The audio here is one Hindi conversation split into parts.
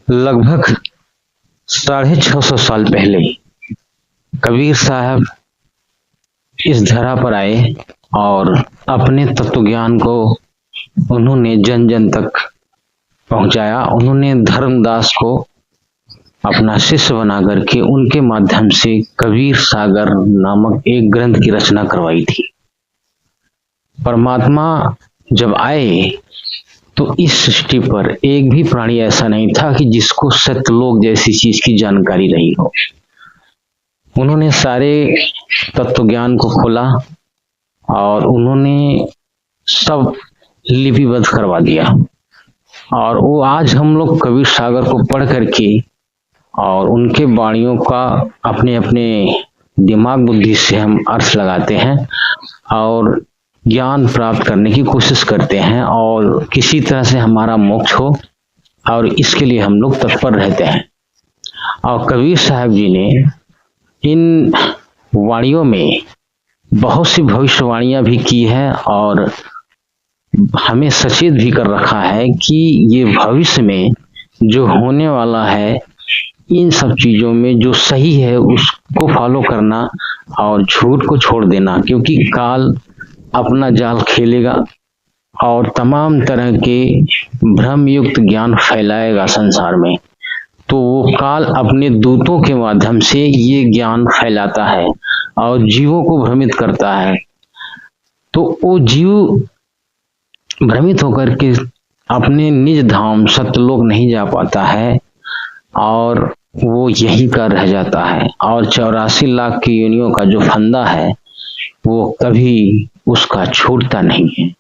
लगभग 650 साल पहले कबीर साहब इस धरा पर आए और अपने तत्व ज्ञान को उन्होंने जन जन तक पहुंचाया। उन्होंने धर्मदास को अपना शिष्य बना करके उनके माध्यम से कबीर सागर नामक एक ग्रंथ की रचना करवाई थी। परमात्मा जब आए तो इस सृष्टि पर एक भी प्राणी ऐसा नहीं था कि जिसको सत्यलोक जैसी चीज की जानकारी रही हो। उन्होंने सारे तत्व ज्ञान को खोला और उन्होंने सब लिपिबद्ध करवा दिया। और वो आज हम लोग कबीर सागर को पढ़ करके और उनके वाणियों का अपने अपने दिमाग बुद्धि से हम अर्थ लगाते हैं और ज्ञान प्राप्त करने की कोशिश करते हैं और किसी तरह से हमारा मोक्ष हो, और इसके लिए हम लोग तत्पर रहते हैं। और कबीर साहब जी ने इन वाणियों में बहुत सी भविष्यवाणियां भी की है और हमें सचेत भी कर रखा है कि ये भविष्य में जो होने वाला है, इन सब चीजों में जो सही है उसको फॉलो करना और झूठ को छोड़ देना, क्योंकि काल अपना जाल खेलेगा और तमाम तरह के भ्रम युक्त ज्ञान फैलाएगा संसार में। तो वो काल अपने दूतों के माध्यम से ये ज्ञान फैलाता है और जीवों को भ्रमित करता है। तो वो जीव भ्रमित होकर के अपने निज धाम सत्यलोक नहीं जा पाता है और वो यहीं का रह जाता है। और 84 लाख की योनियों का जो फंदा है वो कभी उसका छूटता नहीं है।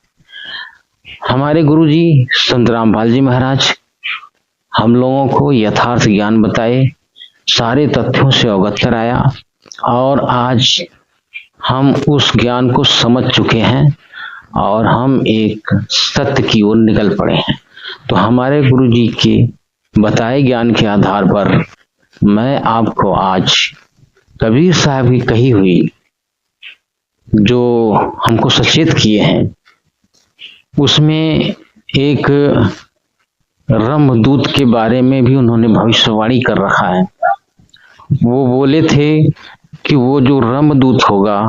हमारे गुरुजी संत रामपाल जी महाराज हम लोगों को यथार्थ ज्ञान बताए, सारे तथ्यों से अवगत कराया और आज हम उस ज्ञान को समझ चुके हैं और हम एक सत्य की ओर निकल पड़े हैं। तो हमारे गुरुजी के बताए ज्ञान के आधार पर मैं आपको आज कबीर साहब की कही हुई जो हमको सचेत किए हैं, उसमें एक रमदूत के बारे में भी उन्होंने भविष्यवाणी कर रखा है। वो बोले थे कि वो जो रमदूत होगा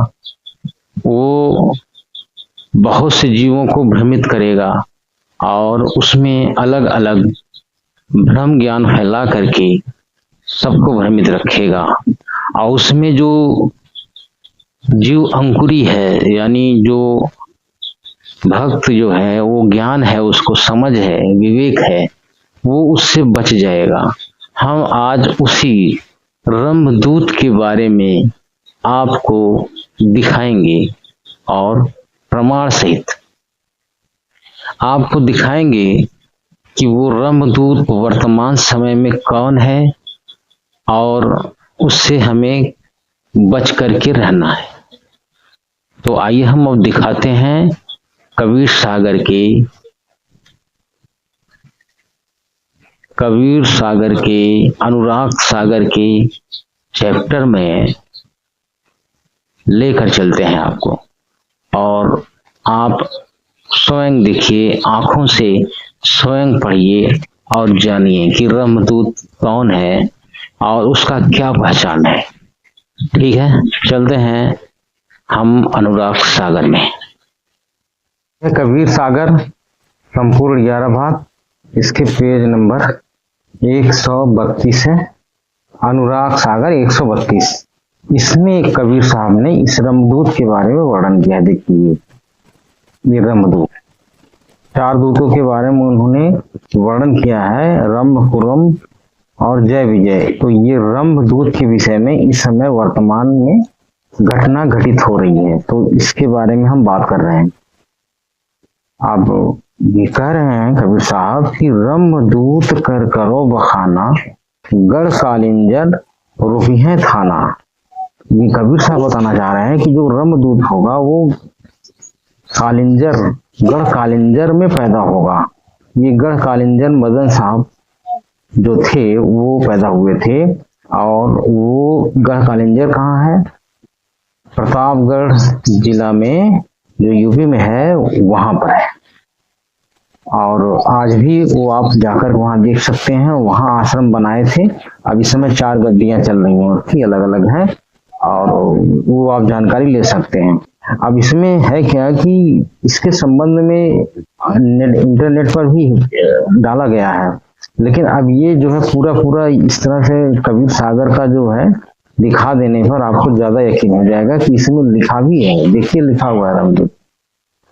वो बहुत से जीवों को भ्रमित करेगा और उसमें अलग अलग भ्रम ज्ञान फैला करके सबको भ्रमित रखेगा। और उसमें जो जीव अंकुरी है, यानी जो भक्त जो है वो ज्ञान है, उसको समझ है, विवेक है, वो उससे बच जाएगा। हम आज उसी रमदूत के बारे में आपको दिखाएंगे और प्रमाण सहित आपको दिखाएंगे कि वो रमदूत वर्तमान समय में कौन है और उससे हमें बच करके रहना है। तो आइए हम अब दिखाते हैं कबीर सागर के अनुराग सागर के चैप्टर में लेकर चलते हैं आपको, और आप स्वयं देखिए, आंखों से स्वयं पढ़िए और जानिए कि रमदूत कौन है और उसका क्या पहचान है। ठीक है, चलते हैं हम अनुराग सागर में। कबीर सागर संपूर्ण 11 भाग, इसके पेज नंबर 132 है। अनुराग सागर 132। इसमें कबीर साहब ने इस रमदूत के बारे में वर्णन किया। देखिए ये रमदूत, 4 दूतों के बारे में उन्होंने वर्णन किया है, रम, खुरम और जय विजय। तो ये रमदूत के विषय में इस समय वर्तमान में घटना घटित हो रही है, तो इसके बारे में हम बात कर रहे हैं। अब ये कह रहे हैं कबीर साहब कि रमदूत कर करो बखाना, गढ़ कालिंजर रुपी है थाना। ये कबीर साहब बताना चाह रहे हैं कि जो रमदूत होगा वो कालिंजर, गढ़ कालिंजर में पैदा होगा। ये गढ़ कालिंजर मदन साहब जो थे वो पैदा हुए थे, और वो गढ़ कालिंजर कहाँ है? प्रतापगढ़ जिला में, जो यूपी में है, वहां पर है। और आज भी वो आप जाकर वहाँ देख सकते हैं, वहाँ आश्रम बनाए थे। अब इस समय 4 गड्डियाँ चल रही हैं उसकी, अलग अलग हैं, और वो आप जानकारी ले सकते हैं। अब इसमें है क्या कि इसके संबंध में इंटरनेट पर भी डाला गया है, लेकिन अब ये जो है पूरा पूरा इस तरह से कबीर सागर का जो है दिखा देने पर आपको ज्यादा यकीन हो जाएगा कि इसमें लिखा भी है। देखिए लिखा हुआ है रामदूत।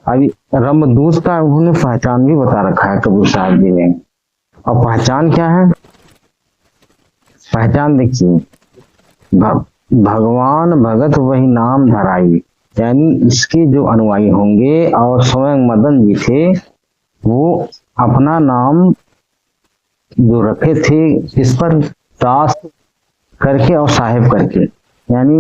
अभी रामदूत का उन्होंने पहचान भी बता रखा है कबीर साहब जी ने। और पहचान क्या है? पहचान देखिए, भगवान भगत वही नाम धराई, यानी इसके जो अनुयायी होंगे, और स्वयं मदन जी थे वो अपना नाम जो रखे थे इस पर दास करके और साहेब करके, यानी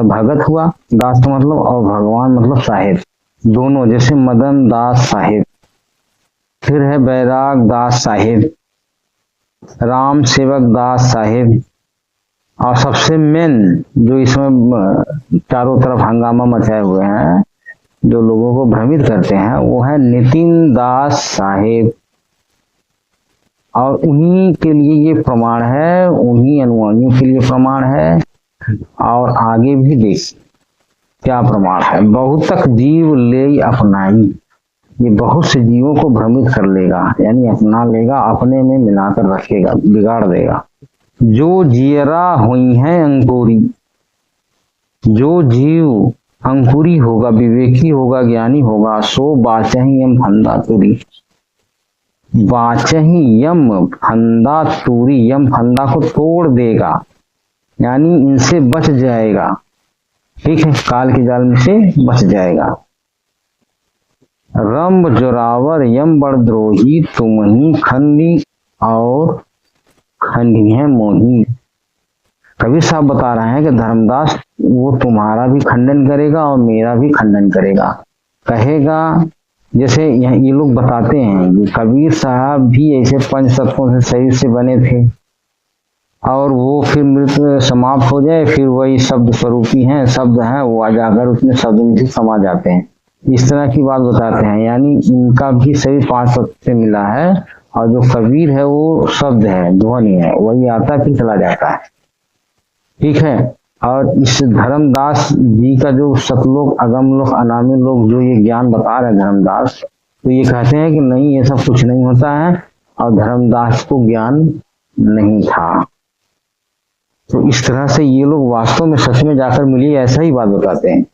भगत हुआ, दास का मतलब, और भगवान मतलब साहेब, दोनों, जैसे मदन दास साहेब, फिर है बैराग दास साहेब, राम सेवक दास साहेब, और सबसे मेन जो इसमें चारों तरफ हंगामा मचाए हुए हैं, जो लोगों को भ्रमित करते हैं, वो है नितिन दास साहेब। और उन्हीं के लिए ये प्रमाण है, उन्हीं अनुयायियों के लिए प्रमाण है। और आगे भी देख क्या प्रमाण है। बहुत तक जीव ले अपनाई, ये बहुत से जीवों को भ्रमित कर लेगा, यानी अपना लेगा, अपने में मिलाकर रखेगा, बिगाड़ देगा। जो जियरा हुई है अंकुरी, जो जीव अंकुरी होगा, विवेकी होगा, ज्ञानी होगा, सो बाचही यम फंदा तुरी, बाचही यम फंदा तुरी, यम फंदा को तोड़ देगा, यानी इनसे बच जाएगा। ठीक है, काल के जाल में से बच जाएगा। रंब जोरावर यम बड़द्रोही, तुम ही खंडी और खंडी है मोही। कबीर साहब बता रहे हैं कि धर्मदास वो तुम्हारा भी खंडन करेगा और मेरा भी खंडन करेगा, कहेगा। जैसे ये लोग बताते हैं कि कबीर साहब भी ऐसे 5 तत्वों से शरीर से बने थे, और वो फिर मृत्यु समाप्त हो जाए, फिर वही शब्द स्वरूपी हैं, शब्द हैं, वो आ जाकर उसमें शब्द में भी समा जाते हैं। इस तरह की बात बताते हैं, यानी उनका भी शरीर 5 तत्व से मिला है, और जो कबीर है वो शब्द है, ध्वनि है, वही आता फिर चला जाता है। ठीक है। और इस धर्मदास जी का जो सतलोक, अगमलोक, अनामी लोग जो ये ज्ञान बता रहे हैं धर्मदास, तो ये कहते हैं कि नहीं, ये सब कुछ नहीं होता है, और धर्मदास को ज्ञान नहीं था। तो इस तरह से ये लोग वास्तव में सच में जाकर मिली, ऐसा ही बात बताते हैं।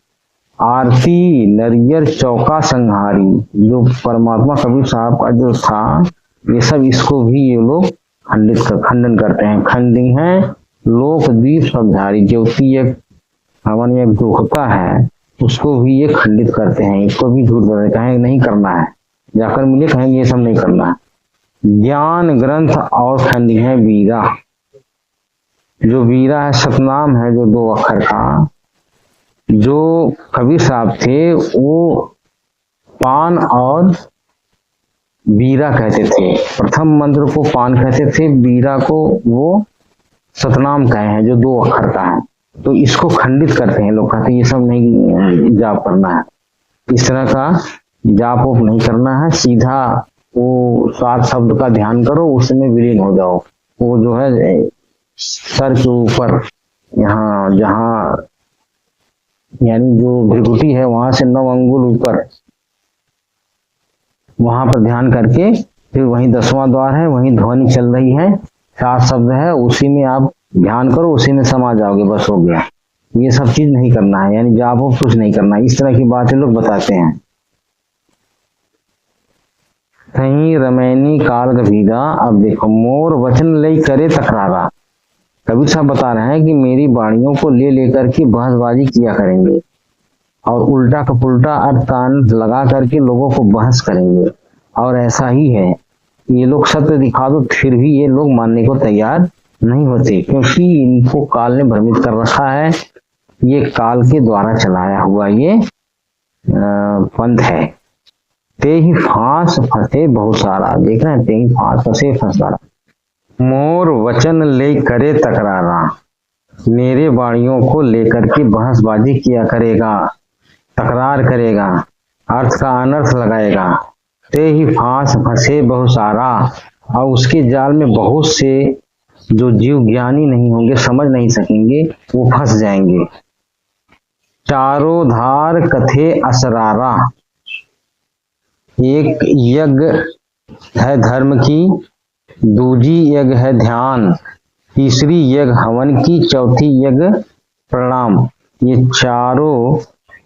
आरती नरियर चौका संहारी, जो परमात्मा कबीर साहब का जो था, ये सब इसको भी ये लोग खंडन करते हैं। खंडी है लोकदीप सबधारी, ज्योति एक हवन एक जो होता है उसको भी ये खंडित करते हैं, इसको भी झूठ बोलते, कहेंगे नहीं करना है, जाकर मिले कहेंगे ये सब नहीं करना है। ज्ञान ग्रंथ और खंडी है वीरा, जो वीरा है सतनाम है, जो 2 अक्षर का, जो कबीर साहब थे वो पान और वीरा कहते थे। प्रथम मंत्र को पान कहते थे, वीरा को वो सतनाम कहे हैं, जो 2 अक्षर का है। तो इसको खंडित करते हैं लोग, कहते हैं ये सब नहीं जाप करना है, इस तरह का जाप उप नहीं करना है, सीधा वो 7 शब्द का ध्यान करो, उसमें विलीन हो जाओ। वो जो है सर के ऊपर, यहाँ जहाँ यानी जो भृगुटी है वहां से 9 अंगुल ऊपर, वहां पर ध्यान करके, फिर वहीं 10वां द्वार है, वहीं ध्वनि चल रही है, 7 शब्द है, उसी में आप ध्यान करो, उसी में समा जाओगे, बस हो गया। ये सब चीज नहीं करना है, यानी जाप हो कुछ नहीं करना है। इस तरह की बातें लोग बताते हैं। कहीं रमैनी काल कबीरा, अब देखो, मोर वचन ले करे तकरारा। कबीर साहब बता रहे हैं कि मेरी वाणियों को ले लेकर के बहसबाजी किया करेंगे, और उल्टा का पुल्टा अर्थ कान लगा करके लोगों को बहस करेंगे। और ऐसा ही है, ये लोग सत्य दिखा दो फिर भी ये लोग मानने को तैयार नहीं होते, क्योंकि इनको काल ने भ्रमित कर रखा है। ये काल के द्वारा चलाया हुआ ये पंथ है। ते ही फांस फंसे बहुत सारा, देख रहे हैं, ते ही फांस फंसे फंसारा। मोर वचन ले करे तकरारा, मेरे वाणियों को लेकर के बहसबाजी किया करेगा, तकरार करेगा, अर्थ का अनर्थ लगाएगा। ते ही फांस फंसे बहुत सारा, और उसके जाल में बहुत से जो जीव ज्ञानी नहीं होंगे, समझ नहीं सकेंगे, वो फंस जाएंगे। चारों धार कथे असरारा, एक यज्ञ है धर्म की, दूजी यज्ञ है ध्यान, तीसरी यज्ञ हवन की, चौथी यज्ञ प्रणाम। ये चारों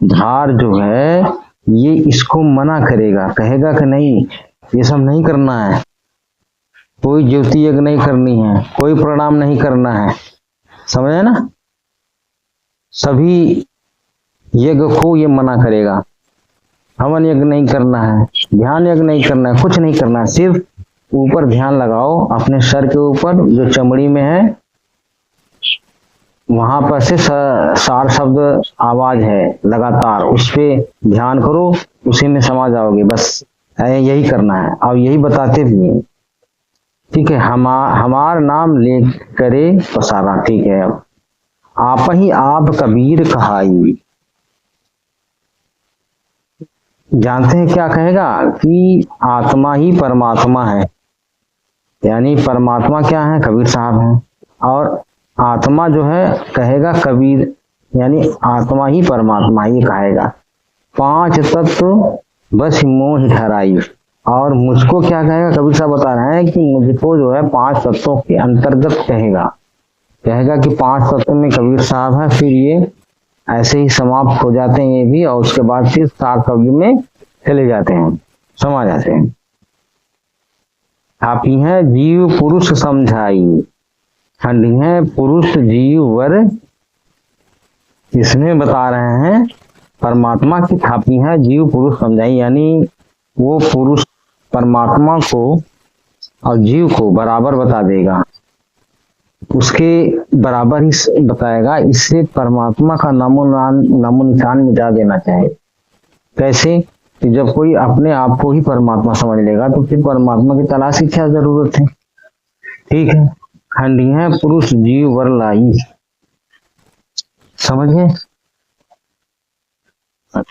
धार जो है ये इसको मना करेगा, कहेगा कि नहीं ये सब नहीं करना है, कोई ज्योति यज्ञ नहीं करनी है, कोई प्रणाम नहीं करना है, समझे ना। सभी यज्ञ को ये मना करेगा, हवन यज्ञ नहीं करना है, ध्यान यज्ञ नहीं करना है, कुछ नहीं करना है, सिर्फ ऊपर ध्यान लगाओ अपने सर के ऊपर जो चमड़ी में है, वहां पर से सार शब्द आवाज है लगातार, उस पे ध्यान करो, उसी में समा जाओगे, बस यही करना है। और यही बताते भी हैं, ठीक है। हमार नाम ले करे पसारा, ठीक है। आप ही आप कबीर कहाई, जानते हैं क्या कहेगा कि आत्मा ही परमात्मा है, यानी परमात्मा क्या है, कबीर साहब हैं, और आत्मा जो है कहेगा कबीर, यानी आत्मा ही परमात्मा ही कहेगा। पांच तत्व बस मोह ठहराई, और मुझको क्या कहेगा, कबीर साहब बता रहे हैं कि मुझको जो है पांच तत्वों के अंतर्गत कहेगा कि पांच तत्व में कबीर साहब है। फिर ये ऐसे ही समाप्त हो जाते हैं ये भी, और उसके बाद फिर सार कब्र में चले जाते हैं, समा जाते हैं। आपी है जीव पुरुष समझाई, खंडी है पुरुष जीव वर, इसमें बता रहे हैं परमात्मा की थापी है जीव पुरुष समझाई, यानी वो पुरुष परमात्मा को और जीव को बराबर बता देगा, उसके बराबर ही बताएगा। इससे परमात्मा का नामो निशान मिटा देना चाहिए। कैसे कि जब कोई अपने आप को ही परमात्मा समझ लेगा तो फिर परमात्मा की तलाश की क्या जरूरत है, ठीक है। खंडी है पुरुष जीव वर लाई, समझ गए।